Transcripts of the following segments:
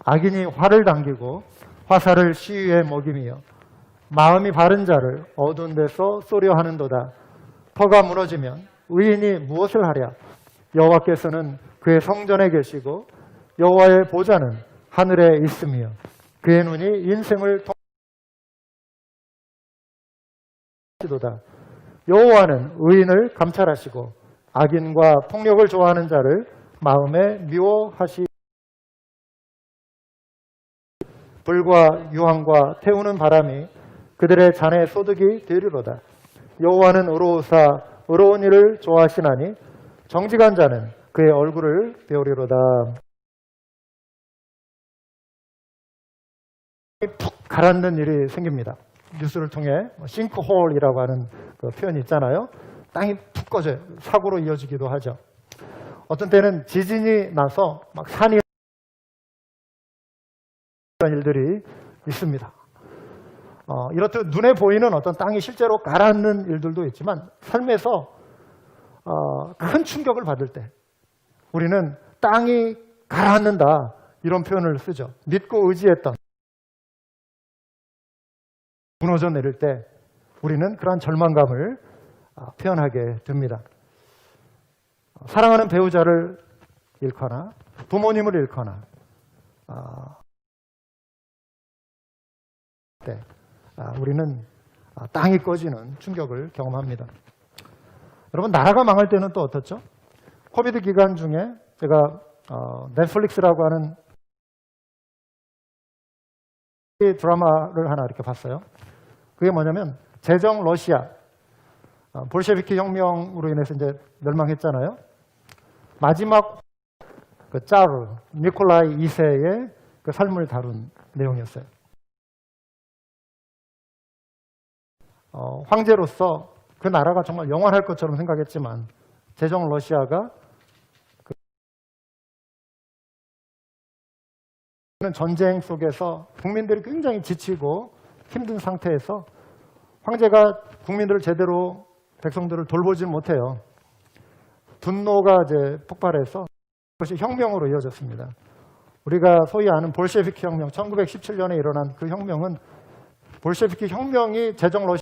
악인이 화를 당기고 화살을 시위에 먹이며 마음이 바른 자를 어두운 데서 쏘려 하는도다. 터가 무너지면 의인이 무엇을 하랴? 여호와께서는 그의 성전에 계시고 여호와의 보좌는 하늘에 있으며 그의 눈이 인생을 통치도다. 여호와는 의인을 감찰하시고 악인과 폭력을 좋아하는 자를 마음에 미워하시. 불과 유황과 태우는 바람이 그들의 잔에 소득이 되리로다. 여호와는 의로우사 의로운 일을 좋아하시나니 정직한 자는 그의 얼굴을 배우리로다. 푹 가라앉는 일이 생깁니다. 뉴스를 통해 싱크홀이라고 하는 그 표현이 있잖아요. 땅이 푹 꺼져요. 사고로 이어지기도 하죠. 어떤 때는 지진이 나서 막 산이 이런 일들이 있습니다. 이렇듯 눈에 보이는 어떤 땅이 실제로 가라앉는 일들도 있지만 삶에서 큰 충격을 받을 때 우리는 땅이 가라앉는다 이런 표현을 쓰죠. 믿고 의지했던 무너져 내릴 때 우리는 그러한 절망감을 표현하게 됩니다. 사랑하는 배우자를 잃거나 부모님을 잃거나 우리는 땅이 꺼지는 충격을 경험합니다. 여러분 나라가 망할 때는 또 어떻죠? 코비드 기간 중에 제가 넷플릭스라고 하는 드라마를 하나 이렇게 봤어요. 그게 뭐냐면 제정 러시아 볼셰비키 혁명으로 인해서 이제 멸망했잖아요. 마지막 그 짜르 니콜라이 2세의 그 삶을 다룬 내용이었어요. 황제로서 그 나라가 정말 영원할 것처럼 생각했지만 제정 러시아가 전쟁 속에서 국민들이 굉장히 지치고 힘든 상태에서 황제가 국민들을 제대로 백성들을 돌보지 못해요. 분노가 이제 폭발해서 그것이 혁명으로 이어졌습니다. 우리가 소위 아는 볼셰비키 혁명, 1917년에 일어난 그 혁명은 볼셰비키 혁명이 제정 러시아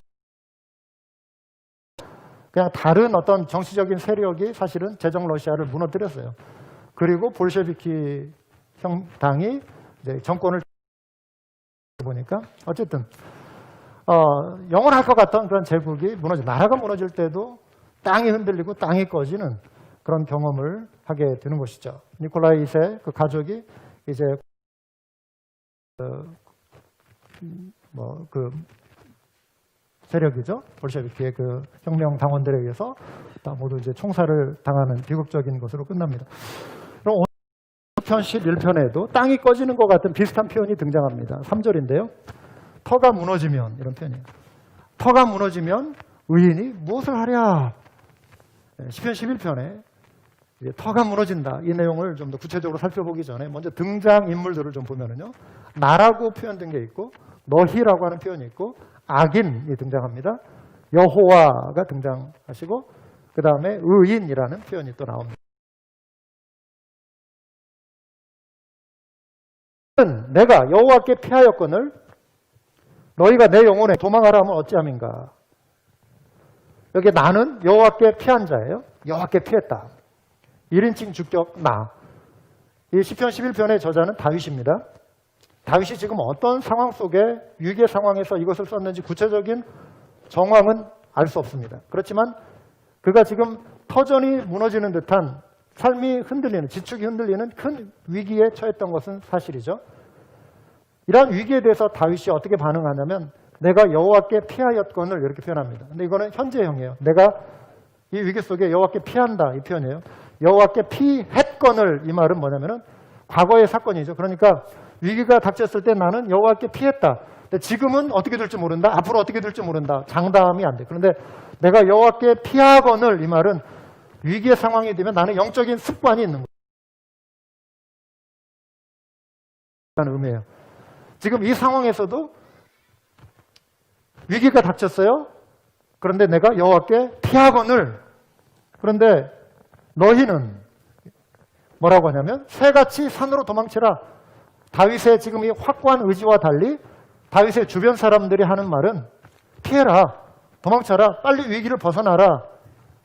그냥 다른 어떤 정치적인 세력이 사실은 제정 러시아를 무너뜨렸어요. 그리고 볼셰비키 당이 이제 정권을 보니까 어쨌든 영원할 것 같던 그런 제국이 무너져 나라가 무너질 때도 땅이 흔들리고 땅이 꺼지는 그런 경험을 하게 되는 것이죠. 니콜라이 2세 그 가족이 이제 세력이죠. 볼셰비키의 그 혁명 당원들에 의해서 다 모두 이제 총살을 당하는 비극적인 것으로 끝납니다. 그럼 오늘 10편 11편에도 땅이 꺼지는 것 같은 비슷한 표현이 등장합니다. 3절인데요. 터가 무너지면 이런 표현이에요. 터가 무너지면 의인이 무엇을 하랴? 10편 11편에 터가 무너진다. 이 내용을 좀 더 구체적으로 살펴보기 전에 먼저 등장인물들을 좀 보면은요. 나라고 표현된 게 있고 너희라고 하는 표현이 있고 악인이 등장합니다. 여호와가 등장하시고 그 다음에 의인이라는 표현이 또 나옵니다. 내가 여호와께 피하였거늘 너희가 내 영혼에 도망하라 하면 어찌함인가. 여기 나는 여호와께 피한 자예요. 여호와께 피했다. 1인칭 주격 나. 이 시편 11편의 저자는 다윗입니다. 다윗이 지금 어떤 상황 속에 위기의 상황에서 이것을 썼는지 구체적인 정황은 알 수 없습니다. 그렇지만 그가 지금 터전이 무너지는 듯한 삶이 흔들리는, 지축이 흔들리는 큰 위기에 처했던 것은 사실이죠. 이러한 위기에 대해서 다윗이 어떻게 반응하냐면 내가 여호와께 피하였거늘 이렇게 표현합니다. 근데 이거는 현재형이에요. 내가 이 위기 속에 여호와께 피한다 이 표현이에요. 여호와께 피했거늘 이 말은 뭐냐면은 과거의 사건이죠. 그러니까 위기가 닥쳤을 때 나는 여호와께 피했다. 근데 지금은 어떻게 될지 모른다. 앞으로 어떻게 될지 모른다. 장담이 안 돼. 그런데 내가 여호와께 피하거늘 이 말은 위기의 상황이 되면 나는 영적인 습관이 있는 거라는 의미예요. 지금 이 상황에서도 위기가 닥쳤어요. 그런데 내가 여호와께 피하거늘. 그런데 너희는 뭐라고 하냐면 새같이 산으로 도망치라. 다윗의 지금 이 확고한 의지와 달리 다윗의 주변 사람들이 하는 말은 피해라, 도망쳐라, 빨리 위기를 벗어나라.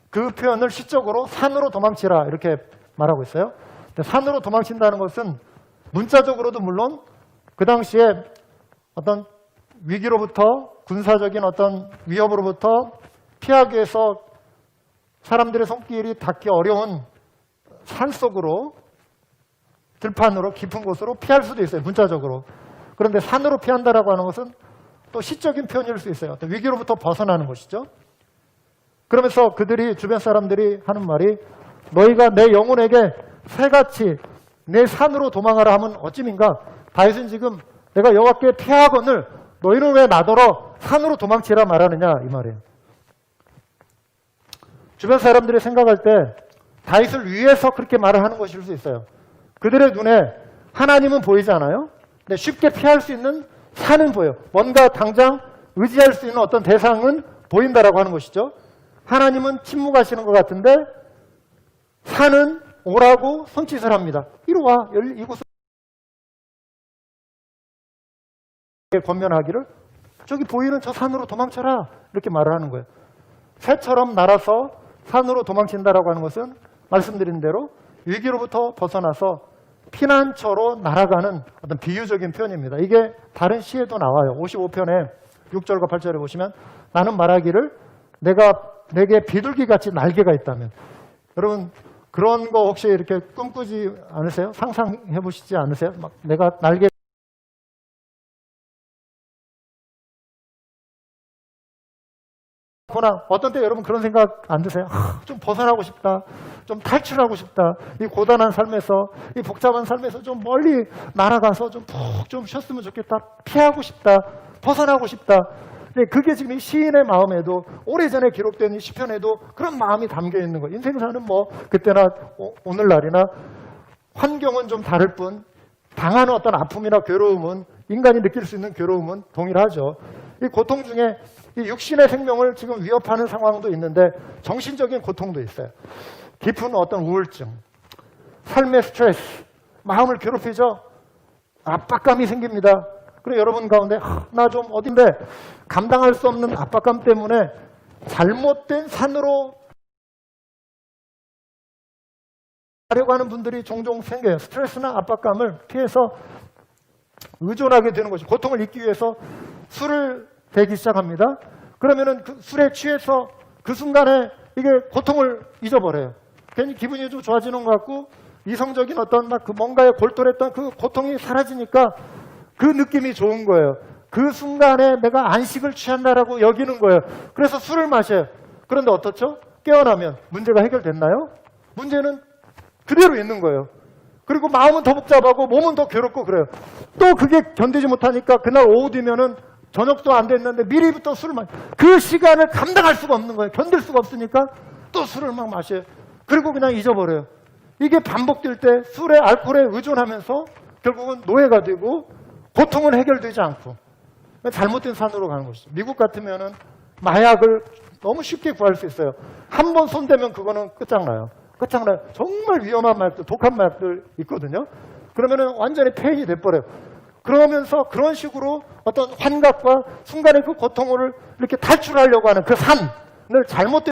그 표현을 시적으로 산으로 도망치라 이렇게 말하고 있어요. 근데 산으로 도망친다는 것은 문자적으로도 물론 그 당시에 어떤 위기로부터 군사적인 어떤 위협으로부터 피하기 위해서 사람들의 손길이 닿기 어려운 산속으로 들판으로 깊은 곳으로 피할 수도 있어요. 문자적으로. 그런데 산으로 피한다라고 하는 것은 또 시적인 표현일 수 있어요. 어떤 위기로부터 벗어나는 것이죠. 그러면서 그들이 주변 사람들이 하는 말이 너희가 내 영혼에게 새같이 내 산으로 도망하라 하면 어찌민가. 다윗은 지금 내가 여호와께 피하거늘 너희는 왜 나더러 산으로 도망치라 말하느냐 이 말이에요. 주변 사람들이 생각할 때 다윗을 위해서 그렇게 말을 하는 것일 수 있어요. 그들의 눈에 하나님은 보이지 않아요. 근데 쉽게 피할 수 있는 산은 보여요. 뭔가 당장 의지할 수 있는 어떤 대상은 보인다라고 하는 것이죠. 하나님은 침묵하시는 것 같은데 산은 오라고 손짓을 합니다. 이리 와, 이곳을 권면하기를 저기 보이는 저 산으로 도망쳐라 이렇게 말을 하는 거예요. 새처럼 날아서 산으로 도망친다라고 하는 것은 말씀드린 대로 위기로부터 벗어나서 피난처로 날아가는 어떤 비유적인 표현입니다. 이게 다른 시에도 나와요. 55편에 6절과 8절에 보시면 나는 말하기를 내게 비둘기같이 날개가 있다면. 여러분 그런 거 혹시 이렇게 꿈꾸지 않으세요? 상상해 보시지 않으세요? 막 내가 날개 어떤 때 여러분 그런 생각 안 드세요? 좀 벗어나고 싶다. 좀 탈출하고 싶다. 이 고단한 삶에서, 이 복잡한 삶에서 좀 멀리 날아가서 좀 푹 좀 쉬었으면 좋겠다. 피하고 싶다. 벗어나고 싶다. 근데 그게 지금 이 시인의 마음에도 오래전에 기록된 이 시편에도 그런 마음이 담겨 있는 거예요. 인생사는 뭐 그때나 오늘날이나 환경은 좀 다를 뿐 당하는 어떤 아픔이나 괴로움은 인간이 느낄 수 있는 괴로움은 동일하죠. 이 고통 중에 이 육신의 생명을 지금 위협하는 상황도 있는데 정신적인 고통도 있어요. 깊은 어떤 우울증, 삶의 스트레스, 마음을 괴롭히죠. 압박감이 생깁니다. 그리고 여러분 가운데 나 좀 어딘데 감당할 수 없는 압박감 때문에 잘못된 산으로 가려고 하는 분들이 종종 생겨요. 스트레스나 압박감을 피해서 의존하게 되는 것이 고통을 잊기 위해서 술을 대기 시작합니다. 그러면은 그 술에 취해서 그 순간에 이게 고통을 잊어버려요. 괜히 기분이 좀 좋아지는 것 같고 이성적인 어떤 막 그 뭔가에 골똘했던 그 고통이 사라지니까 그 느낌이 좋은 거예요. 그 순간에 내가 안식을 취한다라고 여기는 거예요. 그래서 술을 마셔요. 그런데 어떻죠? 깨어나면 문제가 해결됐나요? 문제는 그대로 있는 거예요. 그리고 마음은 더 복잡하고 몸은 더 괴롭고 그래요. 또 그게 견디지 못하니까 그날 오후 되면은 저녁도 안 됐는데 미리부터 술을 마셔요. 그 시간을 감당할 수가 없는 거예요. 견딜 수가 없으니까 또 술을 막 마셔요. 그리고 그냥 잊어버려요. 이게 반복될 때 술에 알코올에 의존하면서 결국은 노예가 되고 고통은 해결되지 않고 잘못된 산으로 가는 것이죠. 미국 같으면은 마약을 너무 쉽게 구할 수 있어요. 한 번 손대면 그거는 끝장나요. 끝장나요. 정말 위험한 마약들, 독한 마약들 있거든요. 그러면은 완전히 폐인이 돼버려요. 그러면서 그런 식으로 어떤 환각과 순간의 그 고통을 이렇게 탈출하려고 하는 그 산을 잘못된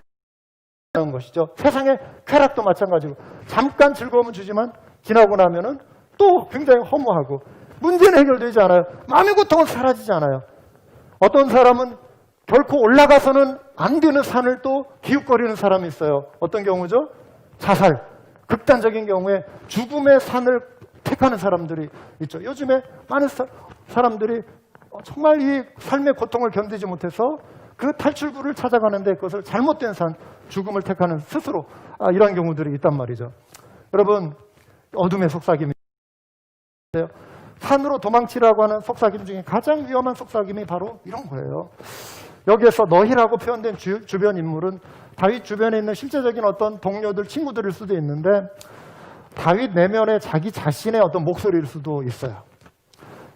것이죠. 세상의 쾌락도 마찬가지고 잠깐 즐거움은 주지만 지나고 나면은 또 굉장히 허무하고 문제는 해결되지 않아요. 마음의 고통은 사라지지 않아요. 어떤 사람은 결코 올라가서는 안 되는 산을 또 기웃거리는 사람이 있어요. 어떤 경우죠? 자살. 극단적인 경우에 죽음의 산을 택하는 사람들이 있죠. 요즘에 많은 사람들이 정말 이 삶의 고통을 견디지 못해서 그 탈출구를 찾아가는데 그것을 잘못된 산, 죽음을 택하는 스스로 이러한 경우들이 있단 말이죠. 여러분, 어둠의 속삭임이 산으로 도망치라고 하는 속삭임 중에 가장 위험한 속삭임이 바로 이런 거예요. 여기에서 너희라고 표현된 주변 인물은 다윗 주변에 있는 실제적인 어떤 동료들, 친구들일 수도 있는데 다윗 내면의 자기 자신의 어떤 목소리일 수도 있어요.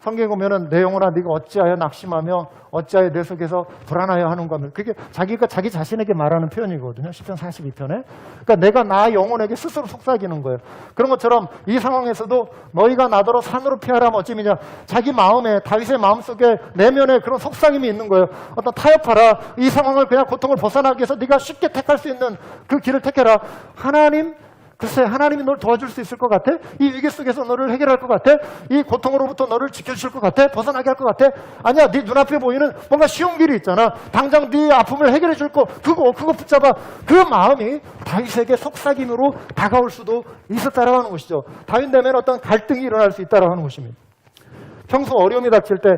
성경에 보면은 내 영혼아 네가 어찌하여 낙심하며 어찌하여 내 속에서 불안하여 하는가 하면 그게 자기가 자기 자신에게 말하는 표현이거든요. 시편 42편에. 그러니까 내가 나 영혼에게 스스로 속삭이는 거예요. 그런 것처럼 이 상황에서도 너희가 나더러 산으로 피하라면 어찌미냐. 자기 마음에 다윗의 마음속에 내면에 그런 속삭임이 있는 거예요. 어떤 타협하라. 이 상황을 그냥 고통을 벗어나기 위해서 네가 쉽게 택할 수 있는 그 길을 택해라. 하나님 글쎄 하나님이 널 도와줄 수 있을 것 같아? 이 위기 속에서 너를 해결할 것 같아? 이 고통으로부터 너를 지켜주실 것 같아? 벗어나게 할 것 같아? 아니야, 네 눈앞에 보이는 뭔가 쉬운 길이 있잖아. 당장 네 아픔을 해결해 줄 거 그거 붙잡아. 그 마음이 다윗에게 속삭임으로 다가올 수도 있었다라고 하는 것이죠. 다윗 내면 어떤 갈등이 일어날 수 있다라고 하는 것입니다. 평소 어려움이 닥칠 때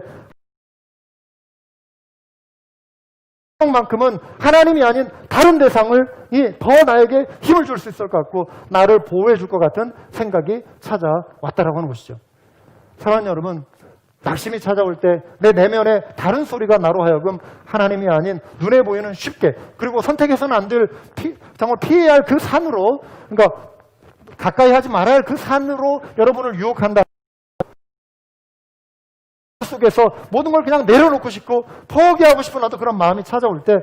만큼은 하나님이 아닌 다른 대상을 더 나에게 힘을 줄 수 있을 것 같고 나를 보호해 줄 것 같은 생각이 찾아왔다라고 하는 것이죠. 사랑하는 여러분, 낙심이 찾아올 때 내 내면에 다른 소리가 나로 하여금 하나님이 아닌 눈에 보이는 쉽게 그리고 선택해서는 안 될 정말 피해야 할 그 산으로 그러니까 가까이 하지 말아야 할 그 산으로 여러분을 유혹한다. 속에서 모든 걸 그냥 내려놓고 싶고 포기하고 싶은 어떤 그런 마음이 찾아올 때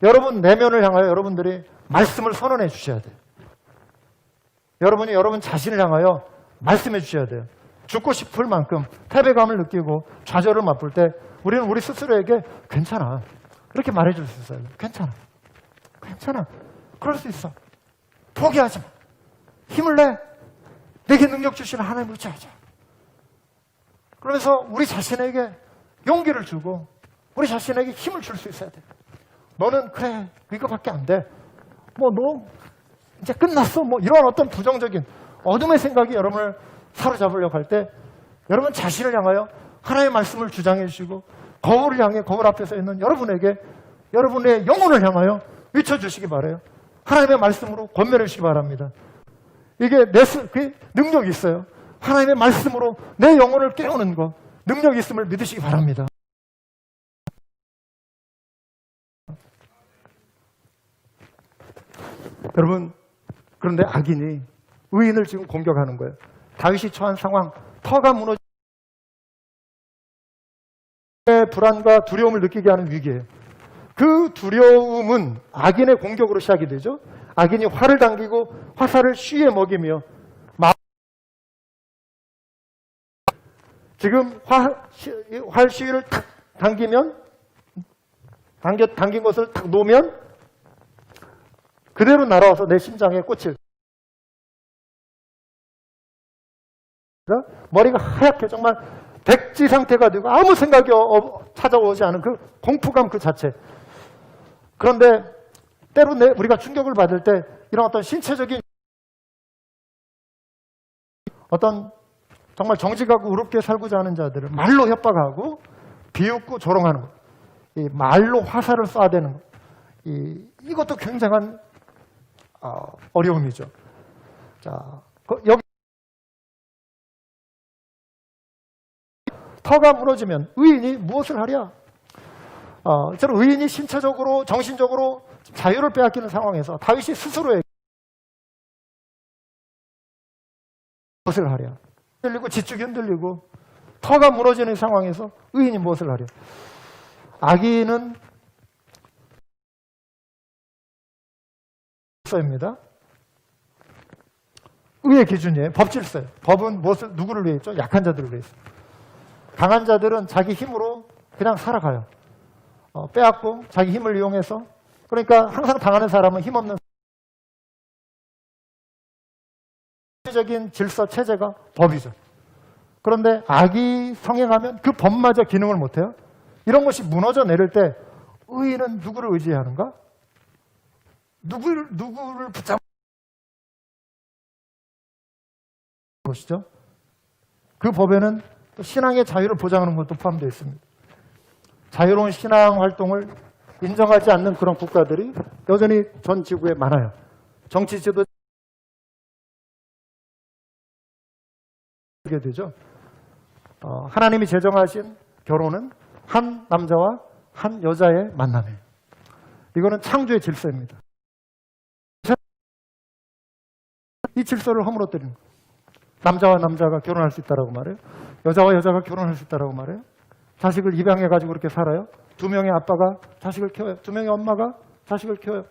여러분 내면을 향하여 여러분들이 말씀을 선언해 주셔야 돼요. 여러분이 여러분 자신을 향하여 말씀해 주셔야 돼요. 죽고 싶을 만큼 패배감을 느끼고 좌절을 맛볼 때 우리는 우리 스스로에게 괜찮아. 그렇게 말해줄 수 있어요. 괜찮아. 괜찮아. 그럴 수 있어. 포기하지 마. 힘을 내. 내게 능력 주시는 하나님을 의지하자. 그러면서 우리 자신에게 용기를 주고 우리 자신에게 힘을 줄 수 있어야 돼. 너는 그래 이거밖에 안 돼. 뭐 너 이제 끝났어. 뭐 이런 어떤 부정적인 어둠의 생각이 여러분을 사로잡으려고 할 때 여러분 자신을 향하여 하나님의 말씀을 주장해 주시고 거울을 향해 거울 앞에 서 있는 여러분에게 여러분의 영혼을 향하여 외쳐주시기 바라요. 하나님의 말씀으로 권면해 주시기 바랍니다. 이게 그 능력이 있어요. 하나님의 말씀으로 내 영혼을 깨우는 것, 능력이 있음을 믿으시기 바랍니다. 여러분, 그런데 악인이 의인을 지금 공격하는 거예요. 다윗이 처한 상황, 터가 무너지는 불안과 두려움을 느끼게 하는 위기예요. 그 두려움은 악인의 공격으로 시작이 되죠. 악인이 활을 당기고 화살을 쉬에 먹이며 지금 활 시위를 탁 당기면 당긴 것을 탁 놓으면 그대로 날아와서 내 심장에 꽂힐 머리가 하얗게 정말 백지 상태가 되고 아무 생각이 찾아오지 않은 그 공포감 그 자체. 그런데 때로 우리가 충격을 받을 때 이런 어떤 신체적인 어떤 정말 정직하고 의롭게 살고자 하는 자들을 말로 협박하고 비웃고 조롱하는 것. 이 말로 화살을 쏴대는 것. 이것도 굉장한 어려움이죠. 자, 여기 터가 무너지면 의인이 무엇을 하랴? 저는 의인이 신체적으로 정신적으로 자유를 빼앗기는 상황에서 다윗이 스스로에게 무엇을 하랴? 흔들리고 지축이 흔들리고 터가 무너지는 상황에서 의인이 무엇을 하랴? 악인은 질서입니다. 의의 기준이에요. 법질서예요. 법은 무엇을 누구를 위해 있죠? 약한 자들을 위해 있어요. 강한 자들은 자기 힘으로 그냥 살아가요. 빼앗고 자기 힘을 이용해서. 그러니까 항상 당하는 사람은 힘없는 적인 질서 체제가 법이죠. 그런데 악이 성행하면 그 법마저 기능을 못해요. 이런 것이 무너져 내릴 때 의인은 누구를 의지해야 하는가? 누구를 붙잡는 것이죠. 그 법에는 또 신앙의 자유를 보장하는 것도 포함되어 있습니다. 자유로운 신앙 활동을 인정하지 않는 그런 국가들이 여전히 전 지구에 많아요. 정치 지도 하게 되죠. 하나님이 제정하신 결혼은 한 남자와 한 여자의 만남이에요. 이거는 창조의 질서입니다. 이 질서를 허물어뜨리는 거예요. 남자와 남자가 결혼할 수 있다라고 말해요? 여자와 여자가 결혼할 수 있다라고 말해요? 자식을 입양해가지고 그렇게 살아요? 2명의 아빠가 자식을 키워요. 2명의 엄마가 자식을 키워요.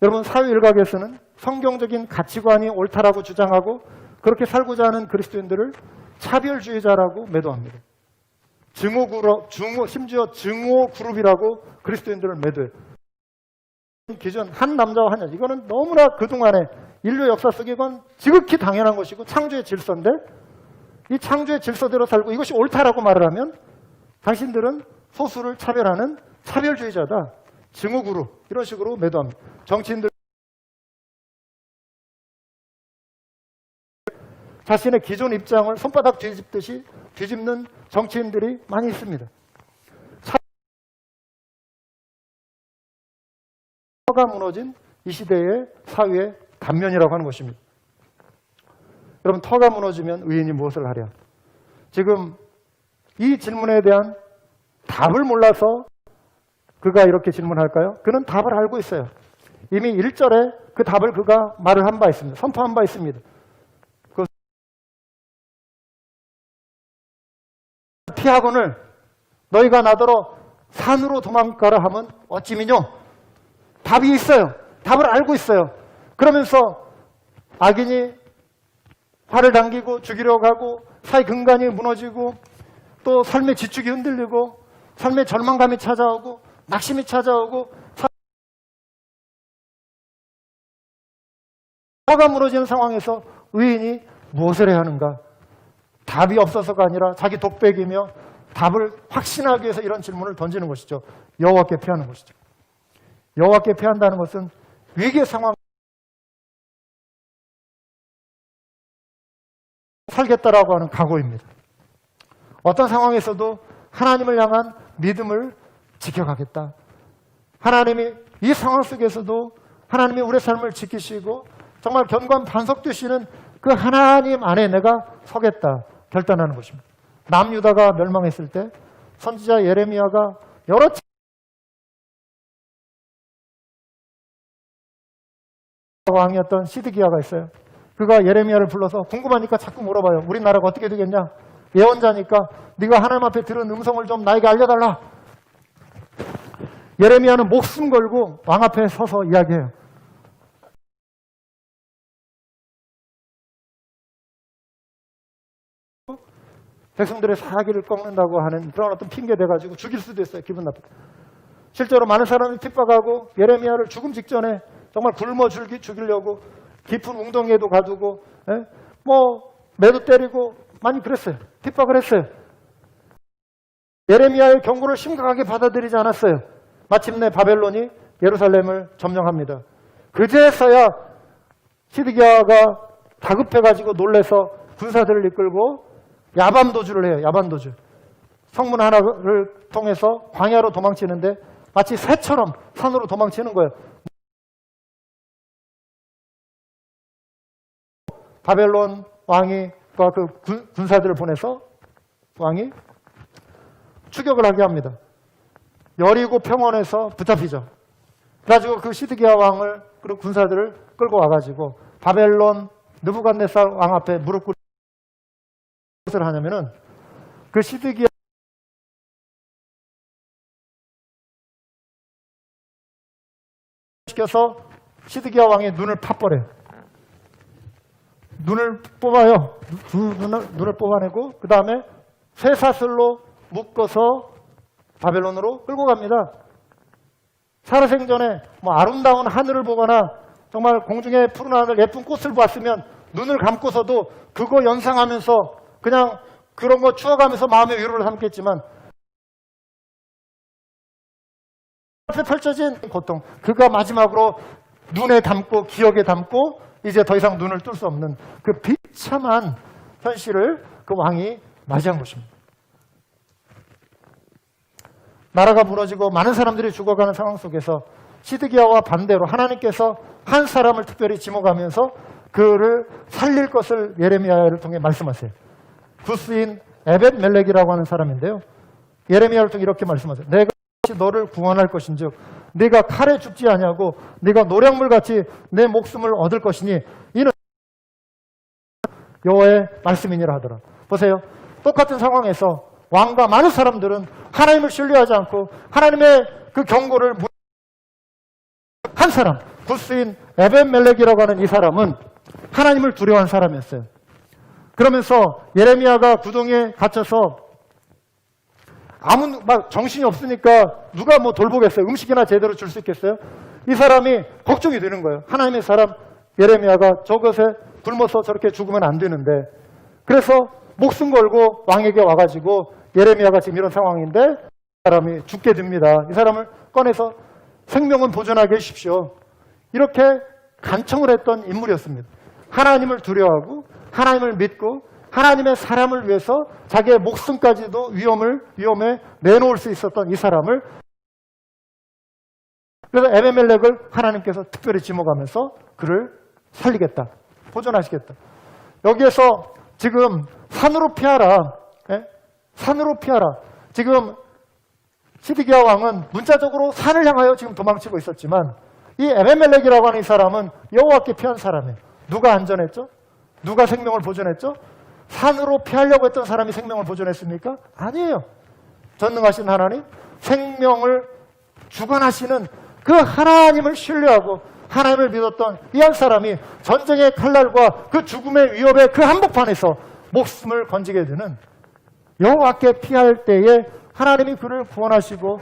여러분, 사회 일각에서는 성경적인 가치관이 옳다라고 주장하고 그렇게 살고자 하는 그리스도인들을 차별주의자라고 매도합니다. 심지어 증오 그룹이라고 그리스도인들을 매도해요. 기준 한 남자와 한 여자, 이거는 너무나 그동안의 인류 역사 속에 이건 지극히 당연한 것이고 창조의 질서인데, 이 창조의 질서대로 살고 이것이 옳다라고 말을 하면 당신들은 소수를 차별하는 차별주의자다, 증오 그룹, 이런 식으로 매도합니다. 정치인들 자신의 기존 입장을 손바닥 뒤집듯이 뒤집는 정치인들이 많이 있습니다. 터가 무너진 이 시대의 사회의 단면이라고 하는 것입니다. 여러분, 터가 무너지면 의인이 무엇을 하랴? 지금 이 질문에 대한 답을 몰라서 그가 이렇게 질문할까요? 그는 답을 알고 있어요. 이미 1절에 그 답을 그가 말을 한 바 있습니다. 선포한 바 있습니다. 피하거늘 너희가 나더러 산으로 도망가라 하면 어찌 미뇨? 답이 있어요. 답을 알고 있어요. 그러면서 악인이 활을 당기고 죽이려고 하고 사회 근간이 무너지고 또 삶의 지축이 흔들리고 삶의 절망감이 찾아오고 낙심이 찾아오고 터가 무너지는 상황에서 의인이 무엇을 해야 하는가? 답이 없어서가 아니라 자기 독백이며 답을 확신하기 위해서 이런 질문을 던지는 것이죠. 여호와께 피하는 것이죠. 여호와께 피한다는 것은 위기의 상황 살겠다라고 하는 각오입니다. 어떤 상황에서도 하나님을 향한 믿음을 지켜가겠다. 하나님이 이 상황 속에서도 하나님이 우리의 삶을 지키시고 정말 견고한 반석 되시는 그 하나님 안에 내가 서겠다 결단하는 것입니다. 남유다가 멸망했을 때 선지자 예레미야가 여러 왕이었던 시드기야가 있어요. 그가 예레미야를 불러서 궁금하니까 자꾸 물어봐요. 우리나라가 어떻게 되겠냐? 예언자니까 네가 하나님 앞에 들은 음성을 좀 나에게 알려달라. 예레미야는 목숨 걸고 왕 앞에 서서 이야기해요. 백성들의 사기를 꺾는다고 하는 그런 어떤 핑계 대가지고 죽일 수도 있어요. 기분 나쁘게. 실제로 많은 사람이 핍박하고 예레미야를 죽음 직전에 정말 굶어 죽이려고 깊은 웅덩이에도 가두고 매도 때리고 많이 그랬어요. 핍박을 했어요. 예레미야의 경고를 심각하게 받아들이지 않았어요. 마침내 바벨론이 예루살렘을 점령합니다. 그제서야 시드기야가 다급해가지고 놀래서 군사들을 이끌고 야반도주를 해요. 야반도주. 성문 하나를 통해서 광야로 도망치는데 마치 새처럼 산으로 도망치는 거예요. 바벨론 왕이 그 군사들을 보내서 왕이 추격을 하게 합니다. 여리고 평원에서 붙잡히죠. 그래가지고 그 시드기야 왕을 그리고 군사들을 끌고 와가지고 바벨론 느부갓네살 왕 앞에 무릎 꿇고 무엇을 하냐면은 그 시드기야 시켜서 시드기야 왕의 눈을 파버려요. 눈을 뽑아요. 눈을 뽑아내고 그 다음에 쇠사슬로 묶어서 바벨론으로 끌고 갑니다. 살아생전에 아름다운 하늘을 보거나 정말 공중에 푸른 하늘 예쁜 꽃을 봤으면 눈을 감고서도 그거 연상하면서 그냥 그런 거 추억하면서 마음의 위로를 삼겠지만 앞에 펼쳐진 고통, 그가 마지막으로 눈에 담고 기억에 담고 이제 더 이상 눈을 뜰 수 없는 그 비참한 현실을 그 왕이 맞이한 것입니다. 나라가 무너지고 많은 사람들이 죽어가는 상황 속에서 시드기야와 반대로 하나님께서 한 사람을 특별히 지목하면서 그를 살릴 것을 예레미야를 통해 말씀하세요. 구스인 에벳멜렉이라고 하는 사람인데요. 예레미야를 통해 이렇게 말씀하세요. 내가 너를 구원할 것인즉 네가 칼에 죽지 아니하고 네가 노량물같이 내 목숨을 얻을 것이니 이는 여호와의 말씀이니라 하더라. 보세요. 똑같은 상황에서 왕과 많은 사람들은 하나님을 신뢰하지 않고 하나님의 그 경고를 한 사람, 구스인 에벤멜렉이라고 하는 이 사람은 하나님을 두려워한 사람이었어요. 그러면서 예레미야가 구덩이에 갇혀서 막 정신이 없으니까 누가 뭐 돌보겠어요? 음식이나 제대로 줄 수 있겠어요? 이 사람이 걱정이 되는 거예요. 하나님의 사람 예레미야가 저것에 굶어서 저렇게 죽으면 안 되는데, 그래서 목숨 걸고 왕에게 와가지고 예레미야가 지금 이런 상황인데 이 사람이 죽게 됩니다. 이 사람을 꺼내서 생명은 보존하게 해주십시오. 이렇게 간청을 했던 인물이었습니다. 하나님을 두려워하고 하나님을 믿고 하나님의 사람을 위해서 자기의 목숨까지도 위험에 내놓을 수 있었던 이 사람을, 그래서 에벤멜렉을 하나님께서 특별히 지목하면서 그를 살리겠다, 보존하시겠다. 여기에서 지금 산으로 피하라, 산으로 피하라. 지금 시드기야 왕은 문자적으로 산을 향하여 지금 도망치고 있었지만 이 에벤멜렉이라고 하는 이 사람은 여호와께 피한 사람이에요. 누가 안전했죠? 누가 생명을 보존했죠? 산으로 피하려고 했던 사람이 생명을 보존했습니까? 아니에요. 전능하신 하나님, 생명을 주관하시는 그 하나님을 신뢰하고 하나님을 믿었던 이 한 사람이 전쟁의 칼날과 그 죽음의 위협의 그 한복판에서 목숨을 건지게 되는, 여호와께 피할 때에 하나님이 그를 구원하시고,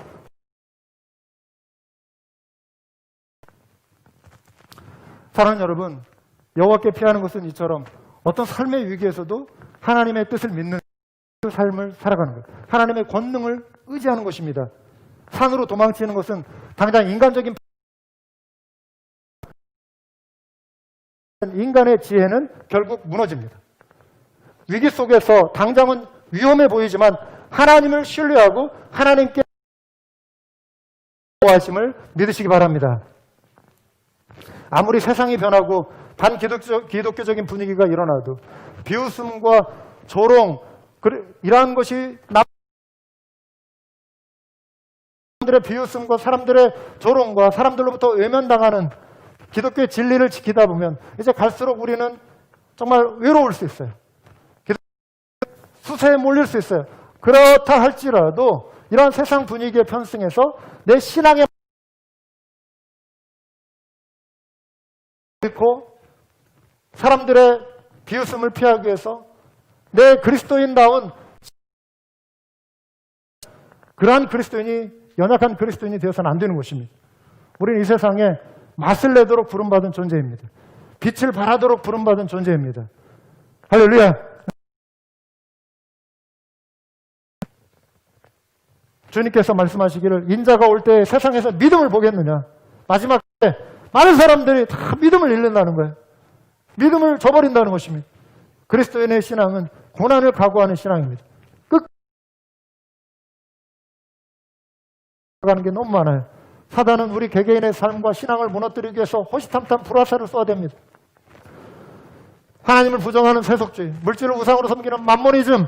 사랑하는 여러분, 여호와께 피하는 것은 이처럼 어떤 삶의 위기에서도 하나님의 뜻을 믿는 그 삶을 살아가는 거예요. 하나님의 권능을 의지하는 것입니다. 산으로 도망치는 것은 당장 인간의 지혜는 결국 무너집니다. 위기 속에서 당장은 위험해 보이지만 하나님을 신뢰하고 하나님께 하심을 믿으시기 바랍니다. 아무리 세상이 변하고 반기독교적인 분위기가 일어나도 비웃음과 조롱, 이러한 것이 사람들의 비웃음과 사람들의 조롱과 사람들로부터 외면당하는 기독교의 진리를 지키다 보면 이제 갈수록 우리는 정말 외로울 수 있어요. 수세에 몰릴 수 있어요. 그렇다 할지라도 이러한 세상 분위기에 편승해서 내 신앙의 잃고 사람들의 비웃음을 피하기 위해서 내 그리스도인다운 그러한 그리스도인이, 연약한 그리스도인이 되어서는 안 되는 것입니다. 우리는 이 세상에 맛을 내도록 부름받은 존재입니다. 빛을 발하도록 부름받은 존재입니다. 할렐루야. 주님께서 말씀하시기를 인자가 올 때 세상에서 믿음을 보겠느냐. 마지막 때 많은 사람들이 다 믿음을 잃는다는 거예요. 믿음을 저버린다는 것입니다. 그리스도인의 신앙은 고난을 각오하는 신앙입니다. 가는 게 너무 많아요. 사단은 우리 개개인의 삶과 신앙을 무너뜨리기 위해서 호시탐탐 불화살을 쏘아댑니다. 하나님을 부정하는 세속주의, 물질을 우상으로 섬기는 맘모니즘,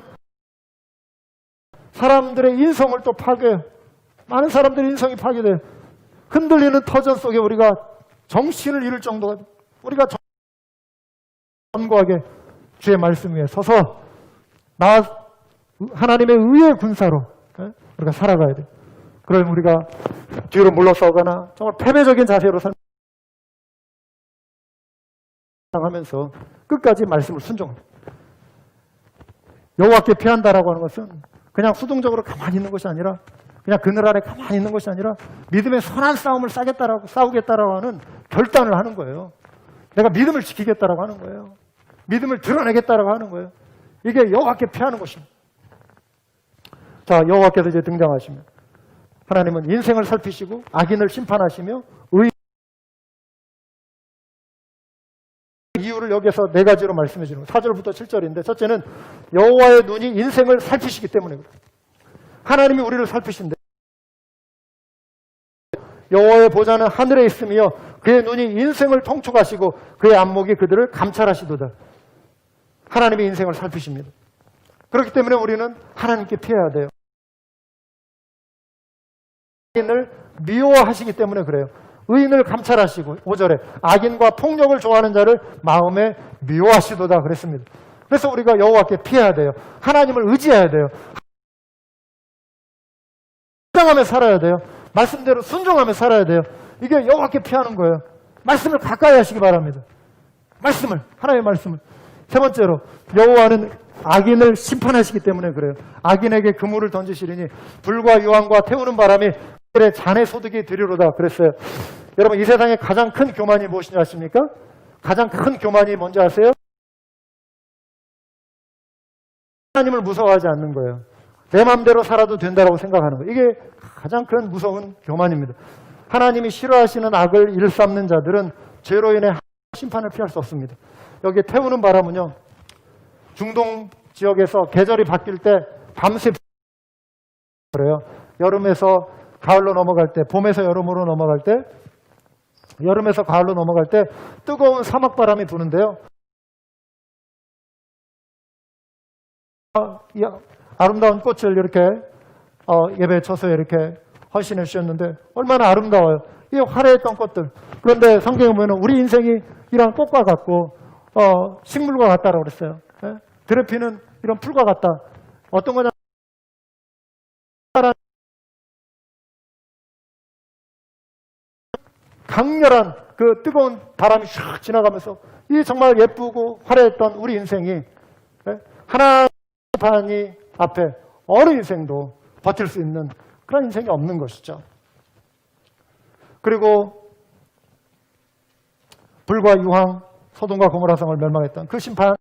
사람들의 인성을 또 파괴해요. 많은 사람들의 인성이 파괴돼요. 흔들리는 터전 속에 우리가 정신을 잃을 정도가, 우리가 견고하게 주의 말씀 위에 서서 하나님의 의의 군사로 우리가 살아가야 돼요. 그러면 우리가 뒤로 물러서거나 정말 패배적인 자세로 하면서 끝까지 말씀을 순종합니다. 여호와께 피한다라고 하는 것은 그냥 수동적으로 가만히 있는 것이 아니라, 그냥 그늘 아래 가만히 있는 것이 아니라 믿음의 선한 싸움을 싸우겠다라고 하는 결단을 하는 거예요. 내가 믿음을 지키겠다라고 하는 거예요. 믿음을 드러내겠다라고 하는 거예요. 이게 여호와께 피하는 것입니다. 자, 여호와께서 이제 등장하시면 하나님은 인생을 살피시고 악인을 심판하시며 이유를 여기서 네 가지로 말씀해 주는 거예요. 4절부터 7절인데, 첫째는 여호와의 눈이 인생을 살피시기 때문에 그래요. 하나님이 우리를 살피신데, 여호와의 보좌는 하늘에 있으며 그의 눈이 인생을 통촉하시고 그의 안목이 그들을 감찰하시도다. 하나님이 인생을 살피십니다. 그렇기 때문에 우리는 하나님께 피해야 돼요. 악인을 미워하시기 때문에 그래요. 의인을 감찰하시고, 5절에 악인과 폭력을 좋아하는 자를 마음에 미워하시도다 그랬습니다. 그래서 우리가 여호와께 피해야 돼요. 하나님을 의지해야 돼요. 순종하며 살아야 돼요. 말씀대로 순종하며 살아야 돼요. 이게 여호와께 피하는 거예요. 말씀을 가까이 하시기 바랍니다. 말씀을, 하나님의 말씀을. 세 번째로, 여호와는 악인을 심판하시기 때문에 그래요. 악인에게 그물을 던지시리니 불과 유황과 태우는 바람이 그들의 잔의 소득이 되리로다 그랬어요. 여러분, 이 세상에 가장 큰 교만이 무엇인지 아십니까? 가장 큰 교만이 뭔지 아세요? 하나님을 무서워하지 않는 거예요. 내 마음대로 살아도 된다고 생각하는 거예요. 이게 가장 큰 무서운 교만입니다. 하나님이 싫어하시는 악을 일삼는 자들은 죄로 인해 심판을 피할 수 없습니다. 여기 태우는 바람은요, 중동 지역에서 계절이 바뀔 때 밤새 그래요. 여름에서 가을로 넘어갈 때, 봄에서 여름으로 넘어갈 때, 여름에서 가을로 넘어갈 때 뜨거운 사막 바람이 부는데요. 이 아름다운 꽃을 이렇게 예배 처소에 이렇게 헌신해 주셨는데 얼마나 아름다워요. 이 화려했던 꽃들. 그런데 성경에 보면 우리 인생이 이런 꽃과 같고 식물과 같다라고 그랬어요. 예? 들에 피는 이런 풀과 같다. 어떤 거냐? 강렬한 그 뜨거운 바람이 샥 지나가면서 이 정말 예쁘고 화려했던 우리 인생이, 예? 하나님의 심판이 앞에 어느 인생도 버틸 수 있는 그런 인생이 없는 것이죠. 그리고 불과 유황, 소돔과 고모라 성을 멸망했던 그 심판,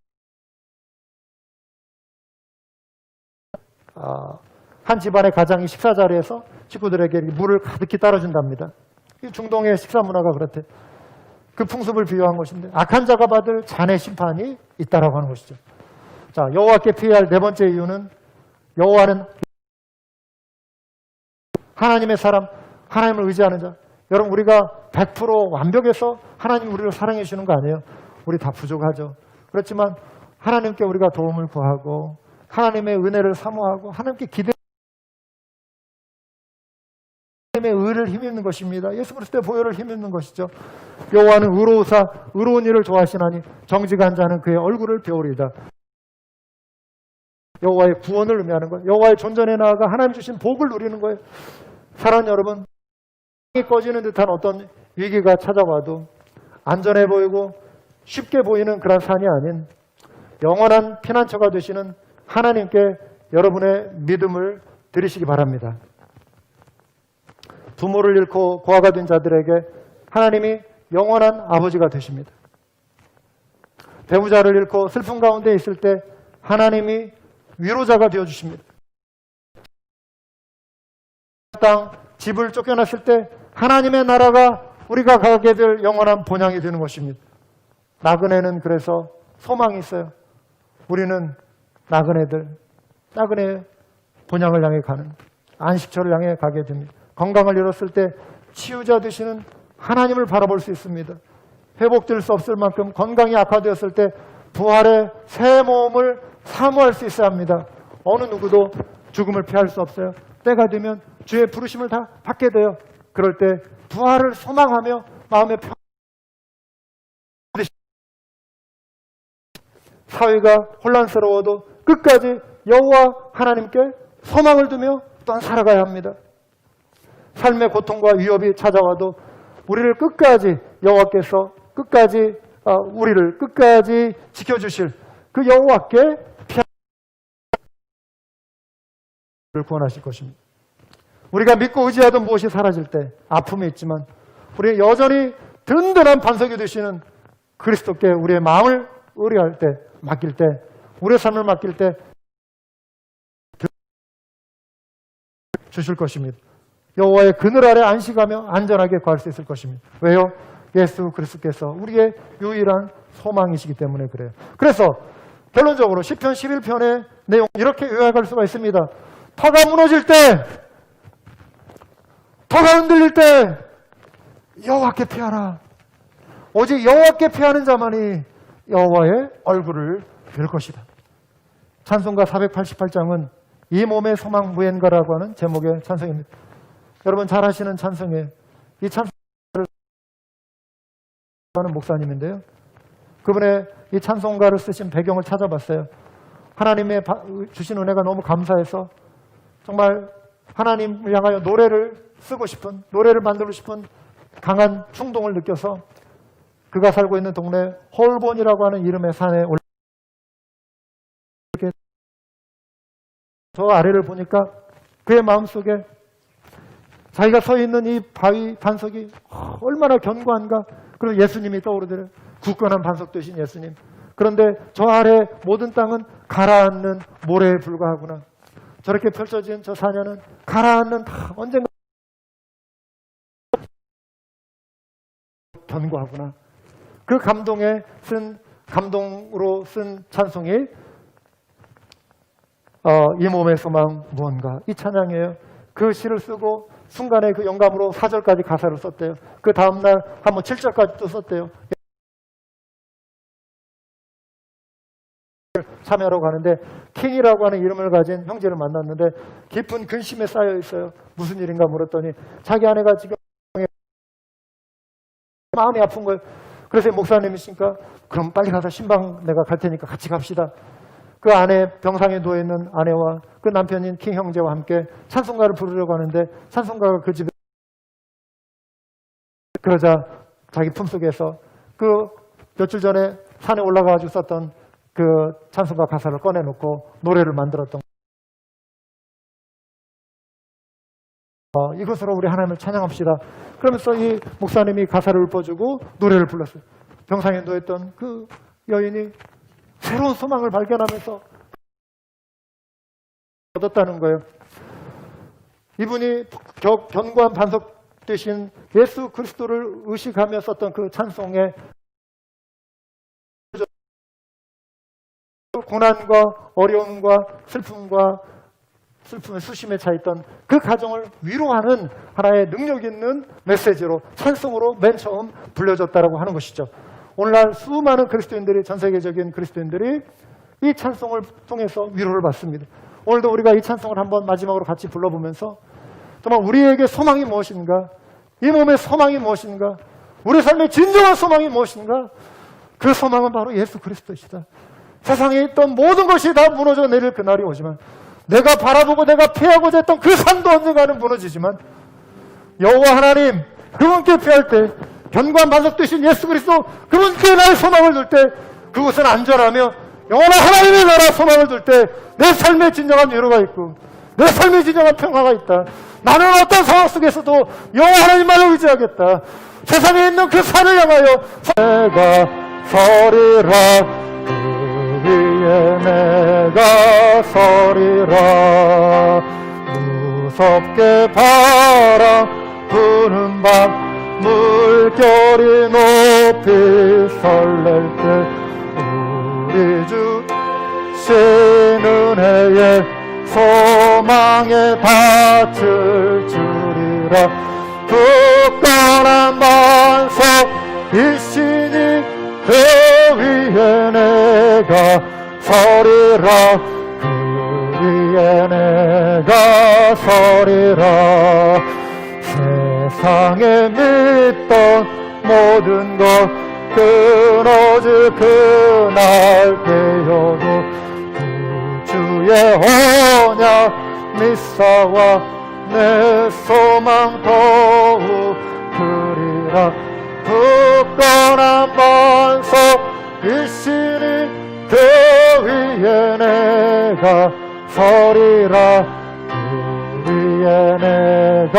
한 집안의 가장이 식사 자리에서 식구들에게 물을 가득히 따라준답니다. 이 중동의 식사 문화가 그렇대. 그 풍습을 비유한 것인데 악한 자가 받을 잔의 심판이 있다라고 하는 것이죠. 자, 여호와께 피해야 할 네 번째 이유는, 여호와는 하나님의 사람, 하나님을 의지하는 자. 여러분, 우리가 100% 완벽해서 하나님이 우리를 사랑해 주시는 거 아니에요? 우리 다 부족하죠. 그렇지만 하나님께 우리가 도움을 구하고 하나님의 은혜를 사모하고 하나님께 기대, 하나님의 의를 힘입는 것입니다. 예수 그리스도의 보혈을 힘입는 것이죠. 여호와는 의로우사 의로운 일을 좋아하시나니 정직한 자는 그의 얼굴을 배우리이다. 여호와의 구원을 의미하는 거예요. 여호와의 존전에 나아가 하나님 주신 복을 누리는 거예요. 사랑하는 여러분, 이 꺼지는 듯한 어떤 위기가 찾아와도 안전해 보이고 쉽게 보이는 그런 산이 아닌 영원한 피난처가 되시는 하나님께 여러분의 믿음을 드리시기 바랍니다. 부모를 잃고 고아가 된 자들에게 하나님이 영원한 아버지가 되십니다. 배우자를 잃고 슬픔 가운데 있을 때 하나님이 위로자가 되어주십니다. 땅, 집을 쫓겨났을 때 하나님의 나라가 우리가 가게 될 영원한 본향이 되는 것입니다. 나그네는 그래서 소망이 있어요. 우리는 나그네들, 나그네 본향을 향해 가는, 안식처를 향해 가게 됩니다. 건강을 잃었을 때 치유자 되시는 하나님을 바라볼 수 있습니다. 회복될 수 없을 만큼 건강이 악화되었을 때 부활의 새 몸을 사모할 수 있어야 합니다. 어느 누구도 죽음을 피할 수 없어요. 때가 되면 주의 부르심을 다 받게 돼요. 그럴 때 부활을 소망하며 마음의 평, 사회가 혼란스러워도 끝까지 여호와 하나님께 소망을 두며 또한 살아가야 합니다. 삶의 고통과 위협이 찾아와도 우리를 끝까지 여호와께서 끝까지 우리를 끝까지 지켜주실 그 여호와께 피하를 구원하실 것입니다. 우리가 믿고 의지하던 무엇이 사라질 때 아픔이 있지만 우리 여전히 든든한 반석이 되시는 그리스도께 우리의 마음을 의뢰할 때, 맡길 때, 우리의 삶을 맡길 때 주실 것입니다. 여호와의 그늘 아래 안식하며 안전하게 구할 수 있을 것입니다. 왜요? 예수 그리스도께서 우리의 유일한 소망이시기 때문에 그래요. 그래서 결론적으로 시편 11편의 내용 이렇게 요약할 수가 있습니다. 터가 무너질 때, 터가 흔들릴 때 여호와께 피하라. 오직 여호와께 피하는 자만이 여호와의 얼굴을 뵐 것이다. 찬송가 488장은 이 몸의 소망 무엔가라고 하는 제목의 찬송입니다. 여러분 잘 아시는 찬송이에요. 이 찬송을 하는 목사님인데요. 그분의 이 찬송가를 쓰신 배경을 찾아봤어요. 하나님의 주신 은혜가 너무 감사해서 정말 하나님을 향하여 노래를 쓰고 싶은, 노래를 만들고 싶은 강한 충동을 느껴서 그가 살고 있는 동네 홀본이라고 하는 이름의 산에 저 아래를 보니까 그의 마음속에 자기가 서 있는 이 바위 반석이 얼마나 견고한가. 그리고 예수님이 떠오르더래요. 굳건한 반석 되신 예수님. 그런데 저 아래 모든 땅은 가라앉는 모래에 불과하구나. 저렇게 펼쳐진 저 사녀는 가라앉는 다 언젠가 견고하구나. 그 감동으로 쓴 찬송이 이 몸의 소망 무언가, 이 찬양이에요. 그 시를 쓰고 순간에 그 영감으로 4절까지 가사를 썼대요. 그 다음날 한번 7절까지 또 썼대요. 참여하러 가는데 킹이라고 하는 이름을 가진 형제를 만났는데 깊은 근심에 쌓여 있어요. 무슨 일인가 물었더니 자기 아내가 지금 마음이 아픈 거예요. 그래서 목사님이시니까 그럼 빨리 가서 신방 내가 갈 테니까 같이 갑시다. 그 아내, 병상에 누워있는 아내와 그 남편인 킹 형제와 함께 찬송가를 부르려고 하는데 찬송가가 그 집에 그러자 자기 품속에서 그 며칠 전에 산에 올라가가지고 썼던 그 찬송가 가사를 꺼내놓고 노래를 만들었던 이것으로 우리 하나님을 찬양합시다. 그러면서 이 목사님이 가사를 읊어주고 노래를 불렀어요. 병상에 누워있던 그 여인이 새로운 소망을 발견하면서 얻었다는 거예요. 이분이 견고한 반석 되신 예수 그리스도를 의식하며 썼던 그 찬송에 고난과 어려움과 슬픔의 수심에 차있던 그 가정을 위로하는 하나의 능력 있는 메시지로 찬송으로 맨 처음 불려졌다라고 하는 것이죠. 오늘날 수많은 그리스도인들이, 전 세계적인 그리스도인들이 이 찬송을 통해서 위로를 받습니다. 오늘도 우리가 이 찬송을 한번 마지막으로 같이 불러보면서 정말 우리에게 소망이 무엇인가, 이 몸의 소망이 무엇인가, 우리 삶의 진정한 소망이 무엇인가, 그 소망은 바로 예수 그리스도이시다. 세상에 있던 모든 것이 다 무너져 내릴 그날이 오지만 내가 바라보고 내가 피하고자 했던 그 산도 언젠가는 무너지지만 여호와 하나님 그분께 피할 때 견고한 반석 되신 예수 그리스도 그분께 나의 소망을 둘 때 그곳은 안전하며 영원한 하나님의 나라 소망을 둘 때 내 삶에 진정한 위로가 있고 내 삶에 진정한 평화가 있다. 나는 어떤 상황 속에서도 여호와 하나님만을 의지하겠다. 세상에 있는 그 산을 향하여 내가 서리라 그 위에 내가 서리라 무섭게 바람 부는 밤 물결이 높이 설렐 때 우리 주 신은혜의 소망에 닿을 줄이라 굳건한 반석 이시니 그 위에 내가 서리라 그 위에 내가 서리라 세상에 믿던 모든 것 끊어질 그날 되어도 구주의 언약 미사와 내 소망 더욱 그리라 굳건한 반석 이시니 그 위에 내가 서리라 그 위에 내가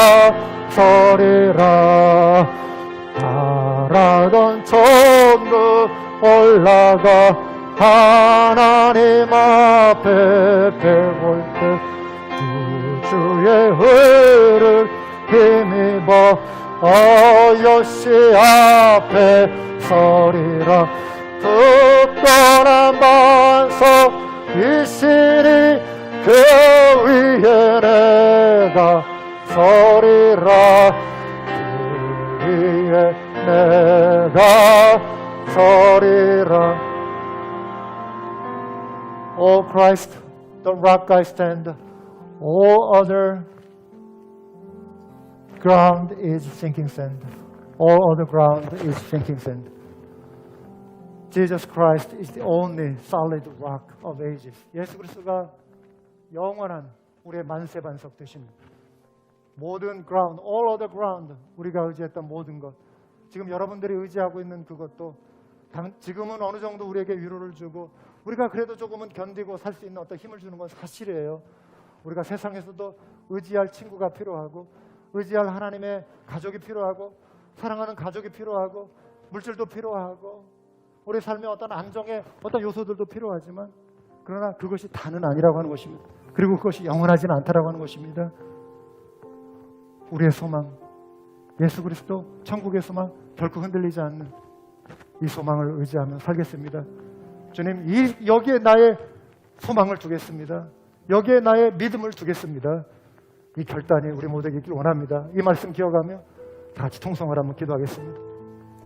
서리라 바라던 천국 올라가 하나님 앞에 배울 때 구주의 의를 힘입어 여시 앞에 서리라 굳건한 반석 이시니 그 위에 내가 서리라 그 위에 내가 서리라 O Christ, the rock I stand, all other ground is sinking sand. All other ground is sinking sand. Jesus Christ is the only solid rock of ages. 예수 그리스도가 영원한 우리의 만세반석 되십니다. 모든 ground, all other ground, 우리가 의지했던 모든 것, 지금 여러분들이 의지하고 있는 그것도 지금은 어느 정도 우리에게 위로를 주고 우리가 그래도 조금은 견디고 살 수 있는 어떤 힘을 주는 건 사실이에요. 우리가 세상에서도 의지할 친구가 필요하고 의지할 하나님의 가족이 필요하고 사랑하는 가족이 필요하고 물질도 필요하고 우리 삶의 어떤 안정의 어떤 요소들도 필요하지만 그러나 그것이 다는 아니라고 하는 것입니다. 그리고 그것이 영원하지는 않다라고 하는 것입니다. 우리의 소망, 예수 그리스도 천국의 소망, 결코 흔들리지 않는 이 소망을 의지하며 살겠습니다. 주님, 여기에 나의 소망을 두겠습니다. 여기에 나의 믿음을 두겠습니다. 이 결단이 우리 모두에게 있길 원합니다. 이 말씀 기억하며 다 같이 통성을 한번 기도하겠습니다.